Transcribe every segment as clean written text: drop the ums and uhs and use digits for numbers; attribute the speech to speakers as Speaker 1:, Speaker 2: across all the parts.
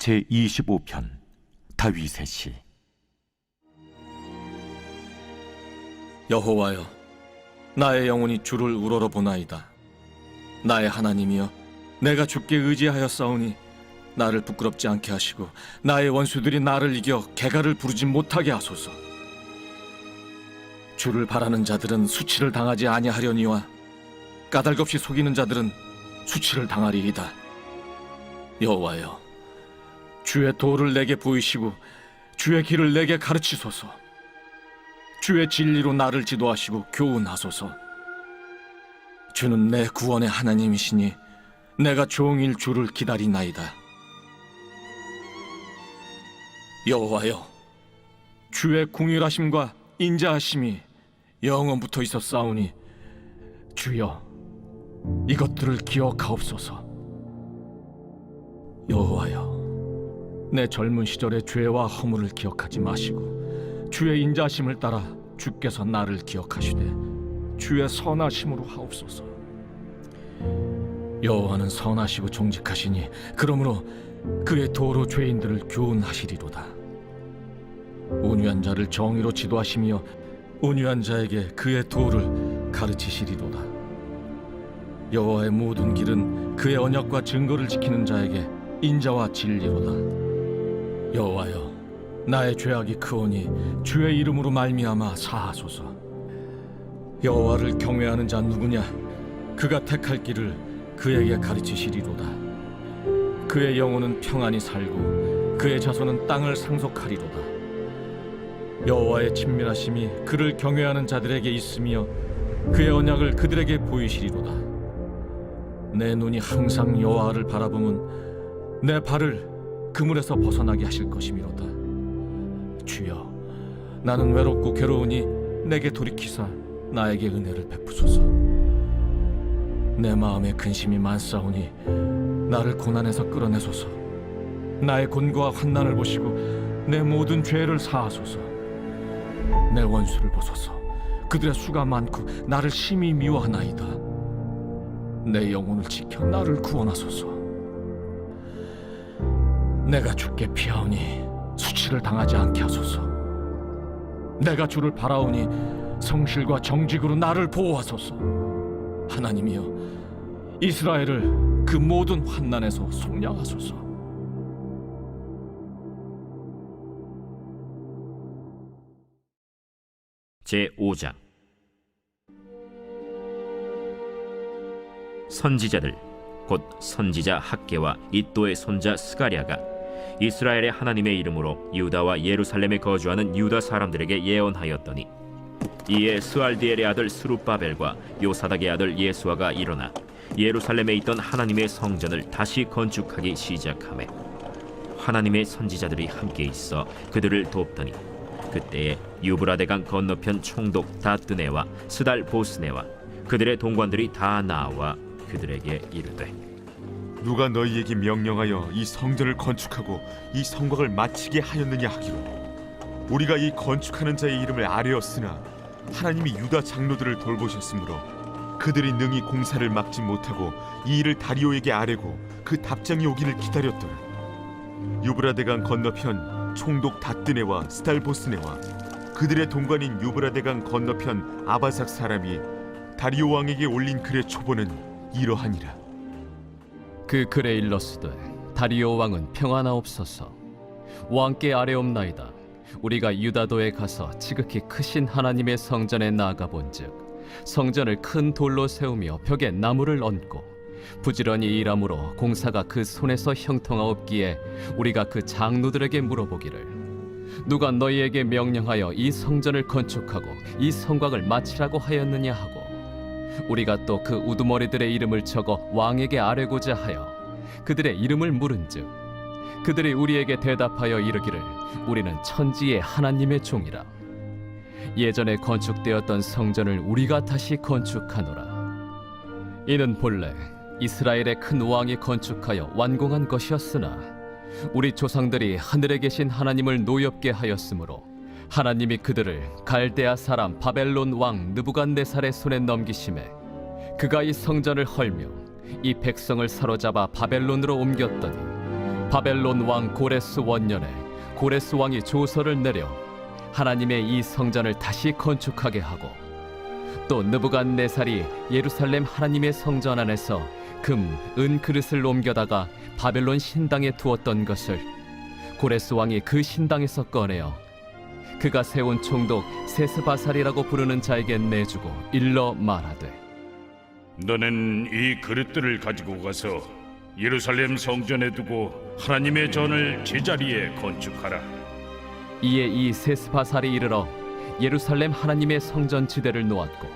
Speaker 1: 제25편 다윗의 시.
Speaker 2: 여호와여, 나의 영혼이 주를 우러러보나이다. 나의 하나님이여, 내가 주께 의지하였사오니 나를 부끄럽지 않게 하시고 나의 원수들이 나를 이겨 개가를 부르지 못하게 하소서. 주를 바라는 자들은 수치를 당하지 아니하려니와 까닭없이 속이는 자들은 수치를 당하리이다. 여호와여, 주의 도를 내게 보이시고 주의 길을 내게 가르치소서. 주의 진리로 나를 지도하시고 교훈하소서. 주는 내 구원의 하나님이시니 내가 종일 주를 기다리나이다. 여호와여, 주의 궁휼하심과 인자하심이 영원부터 있었사오니 주여, 이것들을 기억하옵소서. 여호와여, 내 젊은 시절의 죄와 허물을 기억하지 마시고 주의 인자심을 따라 주께서 나를 기억하시되 주의 선하심으로 하옵소서. 여호와는 선하시고 정직하시니 그러므로 그의 도로 죄인들을 교훈하시리로다. 온유한 자를 정의로 지도하시며 온유한 자에게 그의 도를 가르치시리로다. 여호와의 모든 길은 그의 언약과 증거를 지키는 자에게 인자와 진리로다. 여호와여, 나의 죄악이 크오니 주의 이름으로 말미암아 사하소서. 여호와를 경외하는 자 누구냐? 그가 택할 길을 그에게 가르치시리로다. 그의 영혼은 평안히 살고 그의 자손은 땅을 상속하리로다. 여호와의 친밀하심이 그를 경외하는 자들에게 있으며 그의 언약을 그들에게 보이시리로다. 내 눈이 항상 여호와를 바라보면 내 발을 그물에서 벗어나게 하실 것이미로다. 주여, 나는 외롭고 괴로우니 내게 돌이키사 나에게 은혜를 베푸소서. 내 마음에 근심이 많사오니 나를 고난에서 끌어내소서. 나의 곤고와 환난을 보시고 내 모든 죄를 사하소서. 내 원수를 보소서. 그들의 수가 많고 나를 심히 미워하나이다. 내 영혼을 지켜 나를 구원하소서. 내가 주께 피하오니 수치를 당하지 않게 하소서. 내가 주를 바라오니 성실과 정직으로 나를 보호하소서. 하나님이여, 이스라엘을 그 모든 환난에서 속량하소서.
Speaker 3: 제5장. 선지자들 곧 선지자 학개와 이도의 손자 스가랴가 이스라엘의 하나님의 이름으로 유다와 예루살렘에 거주하는 유다 사람들에게 예언하였더니, 이에 스알디엘의 아들 스룹바벨과 요사닥의 아들 예수아가 일어나 예루살렘에 있던 하나님의 성전을 다시 건축하기 시작하매 하나님의 선지자들이 함께 있어 그들을 돕더니, 그때에 유브라데강 건너편 총독 다뜨네와 스달 보스네와 그들의 동관들이 다 나와 그들에게 이르되,
Speaker 4: 누가 너희에게 명령하여 이 성전을 건축하고 이 성곽을 마치게 하였느냐 하기로, 우리가 이 건축하는 자의 이름을 아뢰었으나 하나님이 유다 장로들을 돌보셨으므로 그들이 능히 공사를 막지 못하고 이 일을 다리오에게 아뢰고 그 답장이 오기를 기다렸더라. 유브라데강 건너편 총독 다뜨네와 스달보스네와 그들의 동관인 유브라데강 건너편 아바삭 사람이 다리오 왕에게 올린 글의 초본은 이러하니라.
Speaker 5: 그 글에 일렀으되, 다리오 왕은 평안하옵소서. 왕께 아뢰옵나이다. 우리가 유다도에 가서 지극히 크신 하나님의 성전에 나아가 본즉, 성전을 큰 돌로 세우며 벽에 나무를 얹고 부지런히 일함으로 공사가 그 손에서 형통하옵기에 우리가 그 장로들에게 물어보기를, 누가 너희에게 명령하여 이 성전을 건축하고 이 성곽을 마치라고 하였느냐 하고, 우리가 또 그 우두머리들의 이름을 적어 왕에게 아뢰고자 하여 그들의 이름을 물은즉, 그들이 우리에게 대답하여 이르기를, 우리는 천지의 하나님의 종이라. 예전에 건축되었던 성전을 우리가 다시 건축하노라. 이는 본래 이스라엘의 큰 왕이 건축하여 완공한 것이었으나 우리 조상들이 하늘에 계신 하나님을 노엽게 하였으므로 하나님이 그들을 갈대아 사람 바벨론 왕 느부갓네살의 손에 넘기심에 그가 이 성전을 헐며 이 백성을 사로잡아 바벨론으로 옮겼더니 바벨론 왕 고레스 원년에 고레스 왕이 조서를 내려 하나님의 이 성전을 다시 건축하게 하고, 또 느부갓네살이 예루살렘 하나님의 성전 안에서 금, 은 그릇을 옮겨다가 바벨론 신당에 두었던 것을 고레스 왕이 그 신당에서 꺼내어 그가 세운 총독 세스바살이라고 부르는 자에게 내주고 일러 말하되,
Speaker 6: 너는 이 그릇들을 가지고 가서 예루살렘 성전에 두고 하나님의 전을 제자리에 건축하라.
Speaker 5: 이에 이 세스바살이 이르러 예루살렘 하나님의 성전 지대를 놓았고,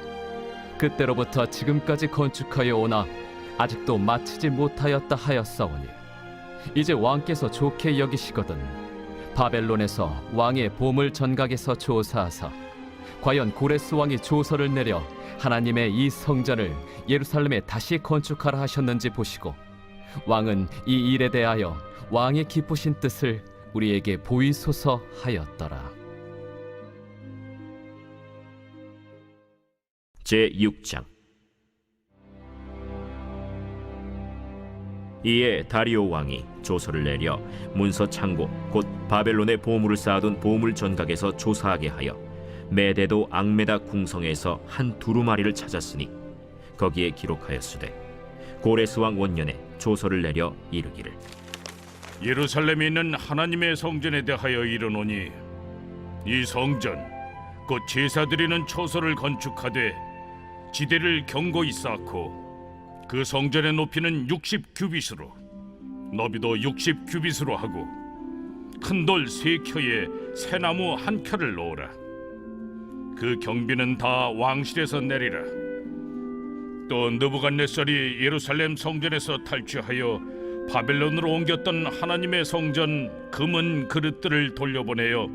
Speaker 5: 그때로부터 지금까지 건축하여 오나 아직도 마치지 못하였다 하였사오니, 이제 왕께서 좋게 여기시거든 바벨론에서 왕의 보물 전각에서 조사하사 과연 고레스 왕이 조서를 내려 하나님의 이 성전을 예루살렘에 다시 건축하라 하셨는지 보시고, 왕은 이 일에 대하여 왕의 기쁘신 뜻을 우리에게 보이소서 하였더라.
Speaker 3: 제6장. 이에 다리오 왕이 조서를 내려 문서 창고 곧 바벨론의 보물을 쌓아둔 보물 전각에서 조사하게 하여 메데도 앙메다 궁성에서 한 두루마리를 찾았으니 거기에 기록하였으되, 고레스 왕 원년에 조서를 내려 이르기를,
Speaker 6: 예루살렘에 있는 하나님의 성전에 대하여 이르노니, 이 성전 곧 제사 드리는 초소를 건축하되 지대를 견고히 쌓고 그 성전의 높이는 60규빗으로 너비도 60규빗으로 하고 큰 돌 3켜에 새나무 1켜를 놓으라. 그 경비는 다 왕실에서 내리라. 또 느부갓네살이 예루살렘 성전에서 탈취하여 바벨론으로 옮겼던 하나님의 성전 금은 그릇들을 돌려보내어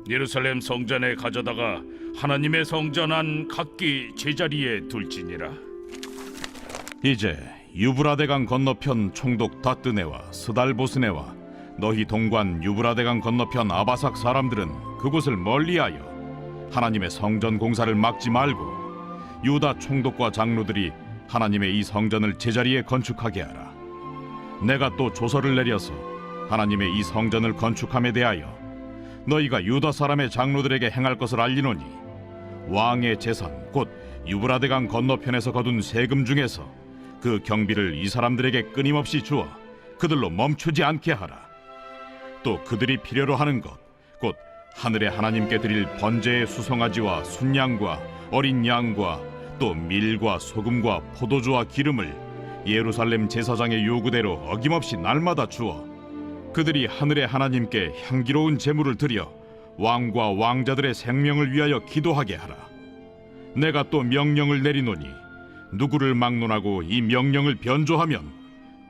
Speaker 6: 예루살렘 성전에 가져다가 하나님의 성전 안 각기 제자리에 둘지니라.
Speaker 7: 이제 유브라데강 건너편 총독 다뜨네와 스달보스네와 너희 동관 유브라데강 건너편 아바삭 사람들은 그곳을 멀리하여 하나님의 성전 공사를 막지 말고 유다 총독과 장로들이 하나님의 이 성전을 제자리에 건축하게 하라. 내가 또 조서를 내려서 하나님의 이 성전을 건축함에 대하여 너희가 유다 사람의 장로들에게 행할 것을 알리노니, 왕의 재산 곧 유브라데강 건너편에서 거둔 세금 중에서 그 경비를 이 사람들에게 끊임없이 주어 그들로 멈추지 않게 하라. 또 그들이 필요로 하는 것 곧 하늘의 하나님께 드릴 번제의 수송아지와 순양과 어린 양과 또 밀과 소금과 포도주와 기름을 예루살렘 제사장의 요구대로 어김없이 날마다 주어 그들이 하늘의 하나님께 향기로운 제물을 드려 왕과 왕자들의 생명을 위하여 기도하게 하라. 내가 또 명령을 내리노니, 누구를 막론하고 이 명령을 변조하면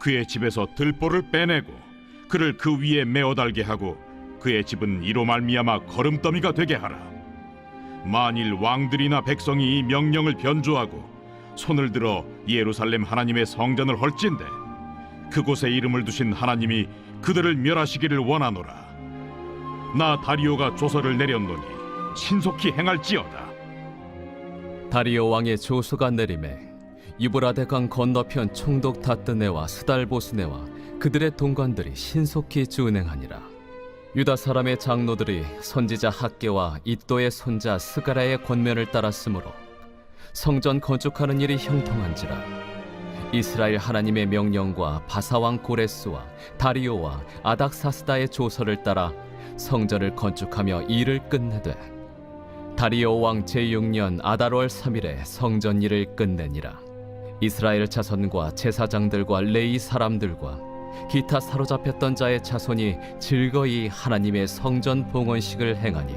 Speaker 7: 그의 집에서 들보를 빼내고 그를 그 위에 메어 달게 하고 그의 집은 이로 말미암아 거름더미가 되게 하라. 만일 왕들이나 백성이 이 명령을 변조하고 손을 들어 예루살렘 하나님의 성전을 헐진대 그곳에 이름을 두신 하나님이 그들을 멸하시기를 원하노라. 나 다리오가 조서를 내렸노니 신속히 행할지어다.
Speaker 5: 다리오 왕의 조서가 내림에 유브라데강 건너편 총독 다뜨네와 스달보스네와 그들의 동관들이 신속히 준행하니라. 유다 사람의 장로들이 선지자 학개와 이또의 손자 스가랴의 권면을 따랐으므로 성전 건축하는 일이 형통한지라. 이스라엘 하나님의 명령과 바사왕 고레스와 다리오와 아닥사스다의 조서를 따라 성전을 건축하며 일을 끝내되, 다리오 왕 제6년 아달월 3일에 성전 일을 끝내니라. 이스라엘 자손과 제사장들과 레위 사람들과 기타 사로잡혔던 자의 자손이 즐거이 하나님의 성전 봉헌식을 행하니,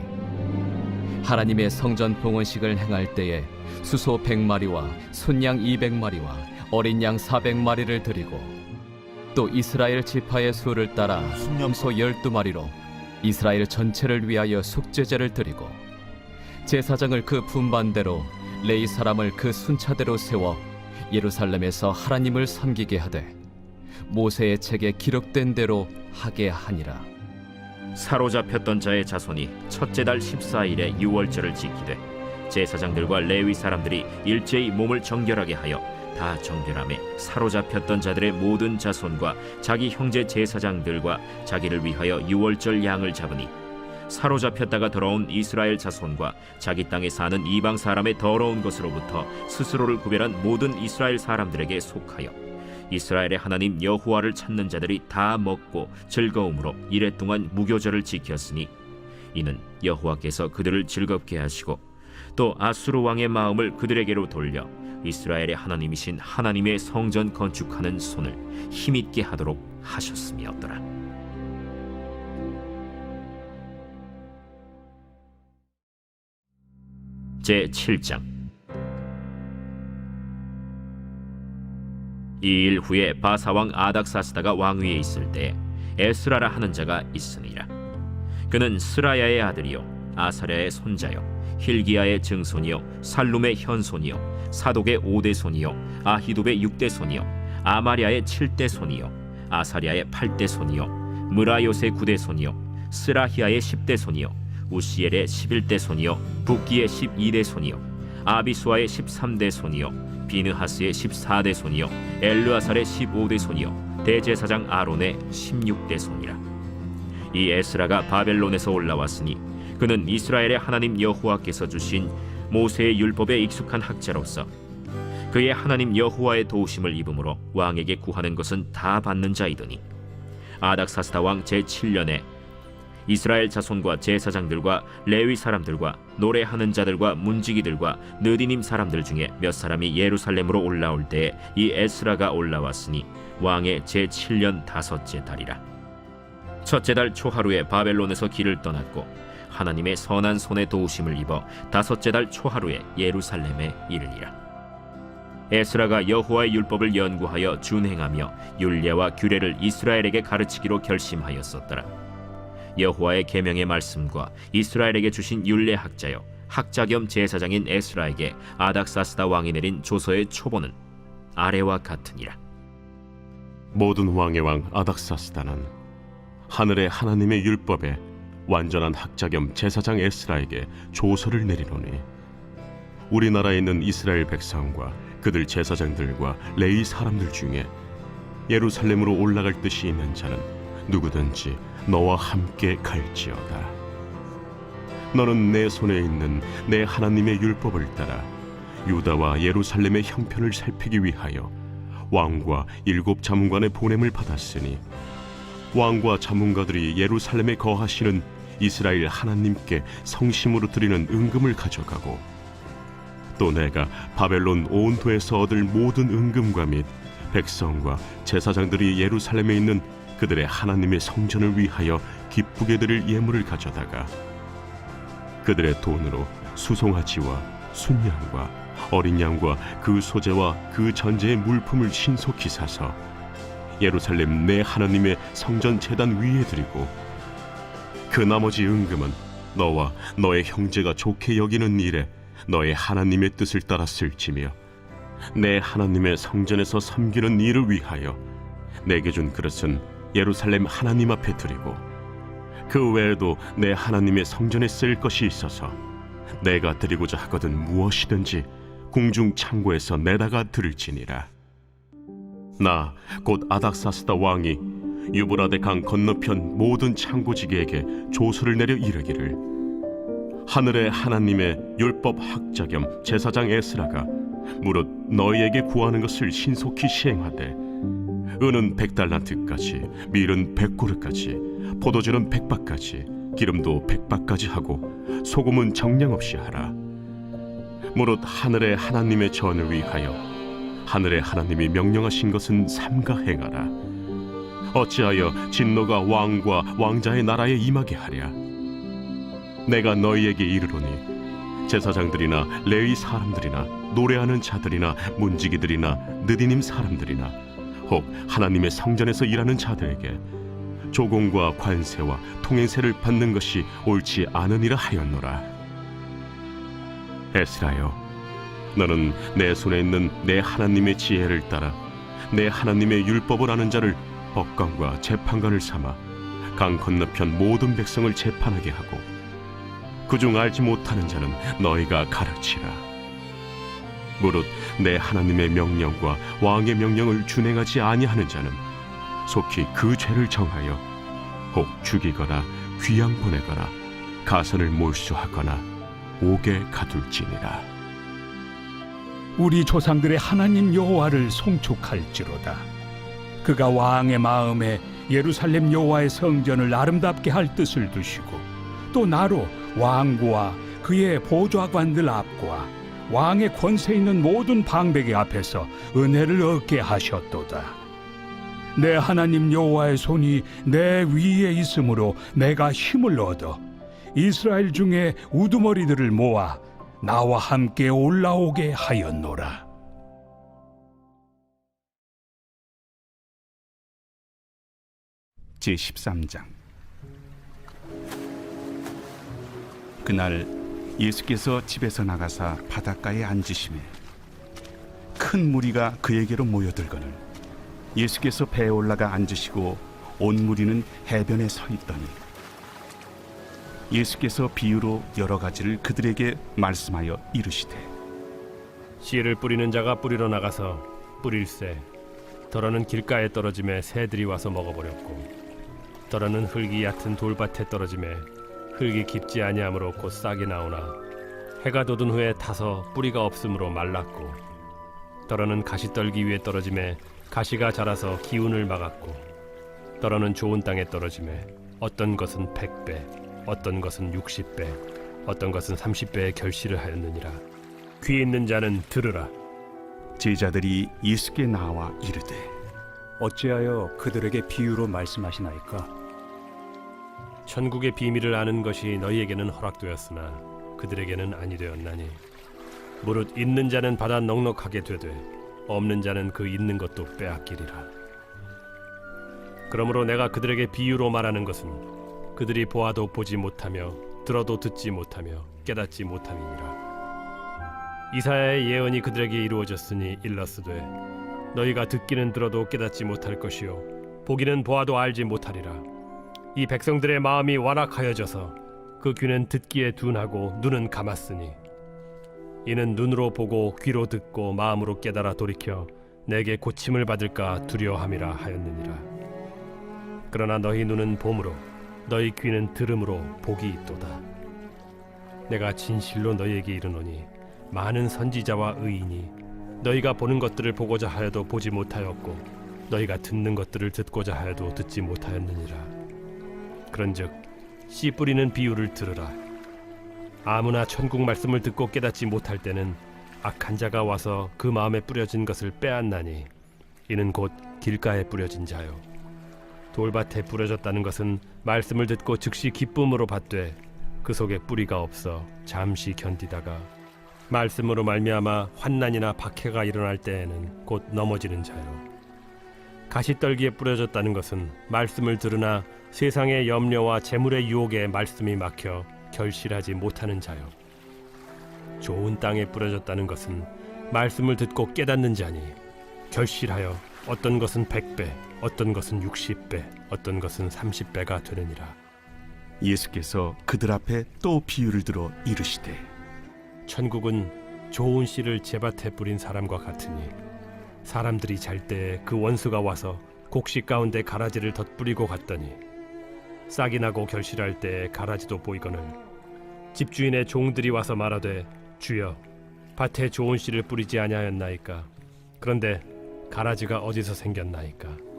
Speaker 5: 하나님의 성전 봉헌식을 행할 때에 수소 100마리와 순양 200마리와 어린 양 400마리를 드리고, 또 이스라엘 지파의 수를 따라 염소 12마리로 이스라엘 전체를 위하여 속죄제를 드리고, 제사장을 그 분반대로 레위 사람을 그 순차대로 세워 예루살렘에서 하나님을 섬기게 하되 모세의 책에 기록된 대로 하게 하니라.
Speaker 3: 사로잡혔던 자의 자손이 첫째 달 14일에 유월절을 지키되 제사장들과 레위 사람들이 일제히 몸을 정결하게 하여 다 정결함에 사로잡혔던 자들의 모든 자손과 자기 형제 제사장들과 자기를 위하여 유월절 양을 잡으니 사로잡혔다가 돌아온 이스라엘 자손과 자기 땅에 사는 이방 사람의 더러운 것으로부터 스스로를 구별한 모든 이스라엘 사람들에게 속하여 이스라엘의 하나님 여호와를 찾는 자들이 다 먹고 즐거움으로 이레 동안 무교절을 지켰으니 이는 여호와께서 그들을 즐겁게 하시고 또 아수르 왕의 마음을 그들에게로 돌려 이스라엘의 하나님이신 하나님의 성전 건축하는 손을 힘있게 하도록 하셨음이었더라. 제7장. 이 일 후에 바사왕 아닥사스다가 왕위에 있을 때 에스라라 하는 자가 있으니라. 그는 스라야의 아들이요 아사랴의 손자요 힐기야의 증손이요 살룸의 현손이요 사독의 5대 손이요 아히둡의 6대 손이요 아마랴의 7대 손이요 아사랴의 8대 손이요 무라요의 9대 손이요 스라히야의 10대 손이요 우시엘의 11대 손이요 붓기의 12대 손이요 아비수아의 13대 손이요 비느하스의 14대 손이요 엘르아살의 15대 손이요 대제사장 아론의 16대 손이라. 이 에스라가 바벨론에서 올라왔으니 그는 이스라엘의 하나님 여호와께서 주신 모세의 율법에 익숙한 학자로서 그의 하나님 여호와의 도우심을 입음으로 왕에게 구하는 것은 다 받는 자이더니 아닥사스다 왕 제7년에 이스라엘 자손과 제사장들과 레위 사람들과 노래하는 자들과 문지기들과 느디님 사람들 중에 몇 사람이 예루살렘으로 올라올 때에 이 에스라가 올라왔으니 왕의 제7년 5째 달이라. 첫째 달 초하루에 바벨론에서 길을 떠났고 하나님의 선한 손의 도우심을 입어 5째 달 초하루에 예루살렘에 이르니라. 에스라가 여호와의 율법을 연구하여 준행하며 율례와 규례를 이스라엘에게 가르치기로 결심하였었더라. 여호와의 계명의 말씀과 이스라엘에게 주신 율례 학자요 학자 겸 제사장인 에스라에게 아닥사스다 왕이 내린 조서의 초본은 아래와 같으니라.
Speaker 8: 모든 왕의 왕 아닥사스다는 하늘의 하나님의 율법에 완전한 학자 겸 제사장 에스라에게 조서를 내리노니 우리나라에 있는 이스라엘 백성과 그들 제사장들과 레위 사람들 중에 예루살렘으로 올라갈 뜻이 있는 자는 누구든지 너와 함께 갈지어다. 너는 내 손에 있는 내 하나님의 율법을 따라 유다와 예루살렘의 형편을 살피기 위하여 왕과 7 자문관의 보냄을 받았으니 왕과 자문가들이 예루살렘에 거하시는 이스라엘 하나님께 성심으로 드리는 은금을 가져가고 또 내가 바벨론 온도에서 얻을 모든 은금과 및 백성과 제사장들이 예루살렘에 있는 그들의 하나님의 성전을 위하여 기쁘게 드릴 예물을 가져다가 그들의 돈으로 수송아지와 순양과 어린 양과 그 소재와 그 전제의 물품을 신속히 사서 예루살렘 내 하나님의 성전 제단 위에 드리고 그 나머지 은금은 너와 너의 형제가 좋게 여기는 일에 너의 하나님의 뜻을 따라 쓸지며 내 하나님의 성전에서 섬기는 일을 위하여 내게 준 그릇은 예루살렘 하나님 앞에 드리고 그 외에도 내 하나님의 성전에 쓸 것이 있어서 내가 드리고자 하거든 무엇이든지 궁중 창고에서 내다가 드릴지니라. 나 곧 아닥사스다 왕이 유브라데 강 건너편 모든 창고지기에게 조서를 내려 이르기를 하늘의 하나님의 율법 학자 겸 제사장 에스라가 무릇 너희에게 구하는 것을 신속히 시행하되 은은 100달란트까지 밀은 100고르까지 포도주는 100박까지 기름도 100박까지 하고 소금은 정량 없이 하라. 무릇 하늘의 하나님의 전을 위하여 하늘의 하나님이 명령하신 것은 삼가 행하라. 어찌하여 진노가 왕과 왕자의 나라에 임하게 하랴. 내가 너희에게 이르노니 제사장들이나 레위 사람들이나 노래하는 자들이나 문지기들이나 느디님 사람들이나 혹 하나님의 성전에서 일하는 자들에게 조공과 관세와 통행세를 받는 것이 옳지 않으니라 하였노라. 에스라여, 너는 내 손에 있는 내 하나님의 지혜를 따라 내 하나님의 율법을 아는 자를 법관과 재판관을 삼아 강 건너편 모든 백성을 재판하게 하고 그중 알지 못하는 자는 너희가 가르치라. 무릇 내 하나님의 명령과 왕의 명령을 준행하지 아니하는 자는 속히 그 죄를 정하여 혹 죽이거나 귀양 보내거나 가선을 몰수하거나 옥에 가둘지니라.
Speaker 9: 우리 조상들의 하나님 여호와를 송축할지로다. 그가 왕의 마음에 예루살렘 여호와의 성전을 아름답게 할 뜻을 두시고 또 나로 왕과 그의 보좌관들 앞과 왕의 권세 있는 모든 방백의 앞에서 은혜를 얻게 하셨도다. 내 하나님 여호와의 손이 내 위에 있으므로 내가 힘을 얻어 이스라엘 중에 우두머리들을 모아 나와 함께 올라오게 하였노라. 제13장. 그날 예수께서 집에서 나가사 바닷가에 앉으시매 큰 무리가 그에게로 모여들거늘 예수께서 배에 올라가 앉으시고 온 무리는 해변에 서 있더니 예수께서 비유로 여러 가지를 그들에게 말씀하여 이르시되
Speaker 10: 씨를 뿌리는 자가 뿌리러 나가서 뿌릴새 더러는 길가에 떨어짐에 새들이 와서 먹어버렸고 더러는 흙이 얕은 돌밭에 떨어짐에 흙이 깊지 아니하므로 곧 싹이 나오나 해가 돋은 후에 타서 뿌리가 없으므로 말랐고 더러는 가시떨기 위에 떨어짐에 가시가 자라서 기운을 막았고 더러는 좋은 땅에 떨어짐에 어떤 것은 100배 어떤 것은 60배 어떤 것은 30배의 결실을 하였느니라. 귀 있는 자는 들으라.
Speaker 9: 제자들이 예수께 나와 이르되
Speaker 11: 어찌하여 그들에게 비유로 말씀하시나이까?
Speaker 10: 천국의 비밀을 아는 것이 너희에게는 허락되었으나 그들에게는 아니 되었나니 무릇 있는 자는 받아 넉넉하게 되되 없는 자는 그 있는 것도 빼앗기리라. 그러므로 내가 그들에게 비유로 말하는 것은 그들이 보아도 보지 못하며 들어도 듣지 못하며 깨닫지 못함이니라. 이사야의 예언이 그들에게 이루어졌으니 일러스되 너희가 듣기는 들어도 깨닫지 못할 것이요 보기는 보아도 알지 못하리라. 이 백성들의 마음이 완악하여져서 그 귀는 듣기에 둔하고 눈은 감았으니 이는 눈으로 보고 귀로 듣고 마음으로 깨달아 돌이켜 내게 고침을 받을까 두려워함이라 하였느니라. 그러나 너희 눈은 봄으로 너희 귀는 들음으로 복이 있도다. 내가 진실로 너희에게 이르노니 많은 선지자와 의인이 너희가 보는 것들을 보고자 하여도 보지 못하였고 너희가 듣는 것들을 듣고자 하여도 듣지 못하였느니라. 그런즉 씨 뿌리는 비유를 들으라. 아무나 천국 말씀을 듣고 깨닫지 못할 때는 악한 자가 와서 그 마음에 뿌려진 것을 빼앗나니 이는 곧 길가에 뿌려진 자요 돌밭에 뿌려졌다는 것은 말씀을 듣고 즉시 기쁨으로 받되 그 속에 뿌리가 없어 잠시 견디다가 말씀으로 말미암아 환난이나 박해가 일어날 때에는 곧 넘어지는 자요 가시떨기에 뿌려졌다는 것은 말씀을 들으나 세상의 염려와 재물의 유혹에 말씀이 막혀 결실하지 못하는 자요 좋은 땅에 뿌려졌다는 것은 말씀을 듣고 깨닫는 자니 결실하여 어떤 것은 100배 어떤 것은 60배 어떤 것은 30배가 되느니라.
Speaker 9: 예수께서 그들 앞에 또 비유를 들어 이르시되
Speaker 10: 천국은 좋은 씨를 제밭에 뿌린 사람과 같으니 사람들이 잘 때에 그 원수가 와서 곡식 가운데 가라지를 덧뿌리고 갔더니 싹이 나고 결실할 때에 가라지도 보이거늘 집주인의 종들이 와서 말하되 주여 밭에 좋은 씨를 뿌리지 아니하였나이까? 그런데 가라지가 어디서 생겼나이까?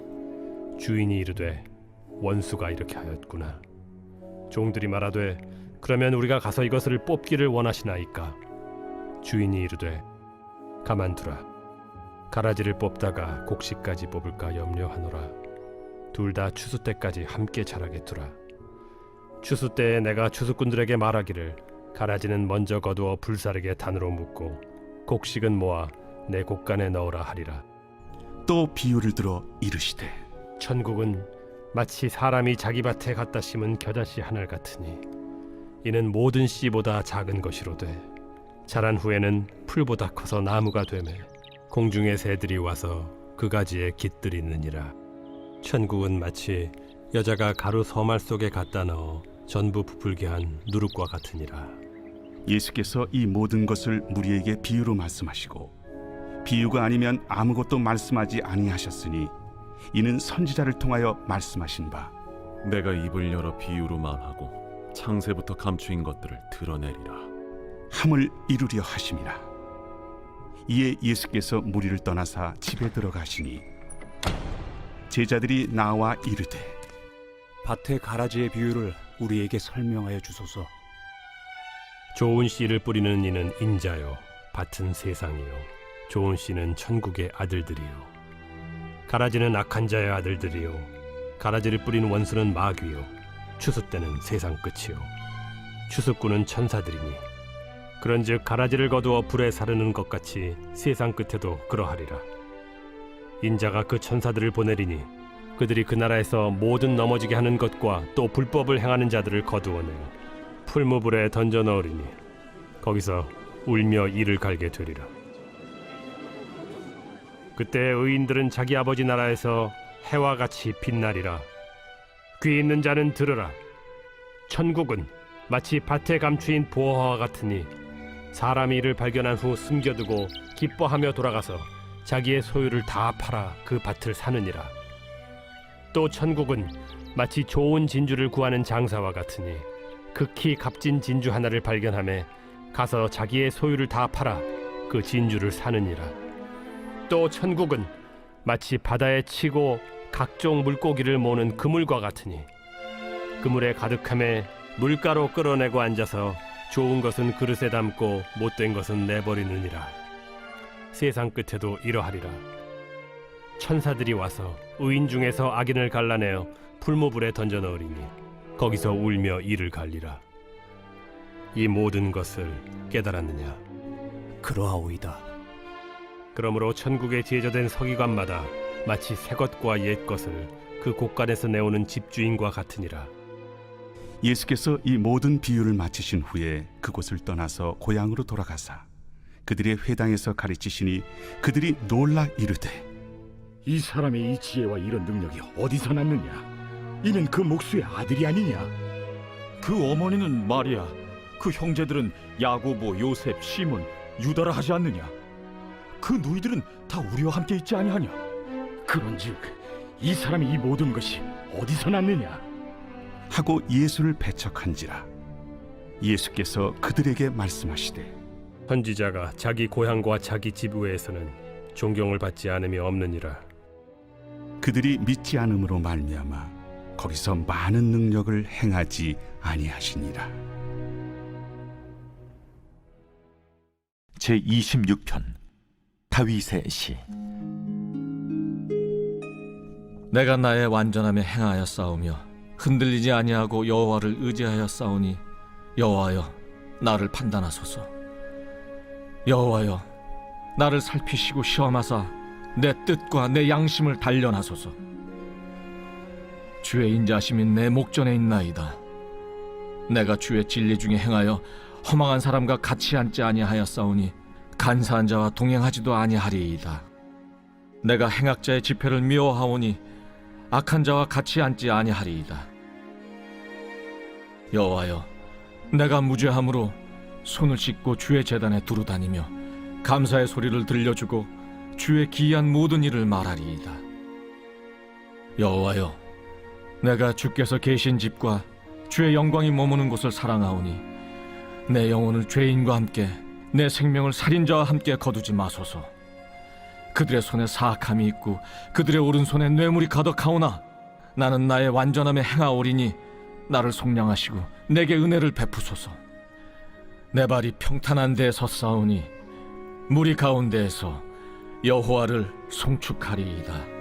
Speaker 10: 주인이 이르되 원수가 이렇게 하였구나. 종들이 말하되 그러면 우리가 가서 이것을 뽑기를 원하시나이까? 주인이 이르되 가만두라. 가라지를 뽑다가 곡식까지 뽑을까 염려하노라. 둘 다 추수 때까지 함께 자라게 두라. 추수 때에 내가 추수꾼들에게 말하기를 가라지는 먼저 거두어 불사르게 단으로 묶고 곡식은 모아 내 곡간에 넣으라 하리라.
Speaker 9: 또 비유를 들어 이르시되
Speaker 10: 천국은 마치 사람이 자기 밭에 갖다 심은 겨자씨 하늘 같으니 이는 모든 씨보다 작은 것이로되 자란 후에는 풀보다 커서 나무가 되매 공중의 새들이 와서 그 가지에 깃들이느니라. 천국은 마치 여자가 가루 서말 속에 갖다 넣어 전부 부풀게 한 누룩과 같으니라.
Speaker 12: 예수께서 이 모든 것을 무리에게 비유로 말씀하시고 비유가 아니면 아무것도 말씀하지 아니하셨으니 이는 선지자를 통하여 말씀하신 바
Speaker 13: 내가 입을 열어 비유로 말하고 창세부터 감추인 것들을 드러내리라
Speaker 12: 함을 이루려 하심이라. 이에 예수께서 무리를 떠나사 집에 들어가시니 제자들이 나와 이르되
Speaker 11: 밭의 가라지의 비유를 우리에게 설명하여 주소서.
Speaker 10: 좋은 씨를 뿌리는 이는 인자요, 밭은 세상이요, 좋은 씨는 천국의 아들들이요. 가라지는 악한 자의 아들들이요, 가라지를 뿌리는 원수는 마귀요, 추수 때는 세상 끝이요, 추수꾼은 천사들이니 그런즉 가라지를 거두어 불에 사르는 것 같이 세상 끝에도 그러하리라. 인자가 그 천사들을 보내리니 그들이 그 나라에서 모든 넘어지게 하는 것과 또 불법을 행하는 자들을 거두어내어 풀무불에 던져 넣으리니 거기서 울며 이를 갈게 되리라. 그때 의인들은 자기 아버지 나라에서 해와 같이 빛나리라. 귀 있는 자는 들으라. 천국은 마치 밭에 감추인 보화와 같으니 사람이 이를 발견한 후 숨겨두고 기뻐하며 돌아가서 자기의 소유를 다 팔아 그 밭을 사느니라. 또 천국은 마치 좋은 진주를 구하는 장사와 같으니 극히 값진 진주 하나를 발견하며 가서 자기의 소유를 다 팔아 그 진주를 사느니라. 또 천국은 마치 바다에 치고 각종 물고기를 모는 그물과 같으니 그물에 가득함에 물가로 끌어내고 앉아서 좋은 것은 그릇에 담고 못된 것은 내버리느니라. 세상 끝에도 이러하리라. 천사들이 와서 의인 중에서 악인을 갈라내어 풀무불에 던져 넣으리니 거기서 울며 이를 갈리라. 이 모든 것을 깨달았느냐?
Speaker 11: 그러하오이다.
Speaker 10: 그러므로 천국에 제조된 서기관마다 마치 새 것과 옛 것을 그 곳간에서 내오는 집주인과 같으니라.
Speaker 12: 예수께서 이 모든 비유를 마치신 후에 그곳을 떠나서 고향으로 돌아가사 그들의 회당에서 가르치시니 그들이 놀라 이르되
Speaker 9: 이 사람의 이 지혜와 이런 능력이 어디서 났느냐? 이는 그 목수의 아들이 아니냐?
Speaker 2: 그 어머니는 마리아, 그 형제들은 야고보, 요셉, 시몬, 유다라 하지 않느냐? 그 누이들은 다 우리와 함께 있지 아니하냐?
Speaker 9: 그런즉 이 사람이 이 모든 것이 어디서 났느냐?
Speaker 12: 하고 예수를 배척한지라. 예수께서 그들에게 말씀하시되
Speaker 10: 선지자가 자기 고향과 자기 집 외에서는 존경을 받지 않음이 없느니라.
Speaker 12: 그들이 믿지 않음으로 말미암아 거기서 많은 능력을 행하지 아니하시니라.
Speaker 1: 제26편 다윗의 시.
Speaker 2: 내가 나의 완전함에 행하여 싸우며 흔들리지 아니하고 여호와를 의지하여 싸우니 여호와여 나를 판단하소서. 여호와여 나를 살피시고 시험하사 내 뜻과 내 양심을 단련하소서. 주의 인자심이 내 목전에 있나이다. 내가 주의 진리 중에 행하여 허망한 사람과 같이 앉지 아니하였사오니 간사한 자와 동행하지도 아니하리이다. 내가 행악자의 집회를 미워하오니 악한 자와 같이 앉지 아니하리이다. 여호와여 내가 무죄함으로 손을 씻고 주의 제단에 두루 다니며 감사의 소리를 들려주고 주의 기이한 모든 일을 말하리이다. 여호와여 내가 주께서 계신 집과 주의 영광이 머무는 곳을 사랑하오니 내 영혼을 죄인과 함께 내 생명을 살인자와 함께 거두지 마소서. 그들의 손에 사악함이 있고 그들의 오른손에 뇌물이 가득하오나 나는 나의 완전함에 행하오리니 나를 속량하시고 내게 은혜를 베푸소서. 내 발이 평탄한 데에 섰사오니 무리 가운데에서 여호와를 송축하리이다.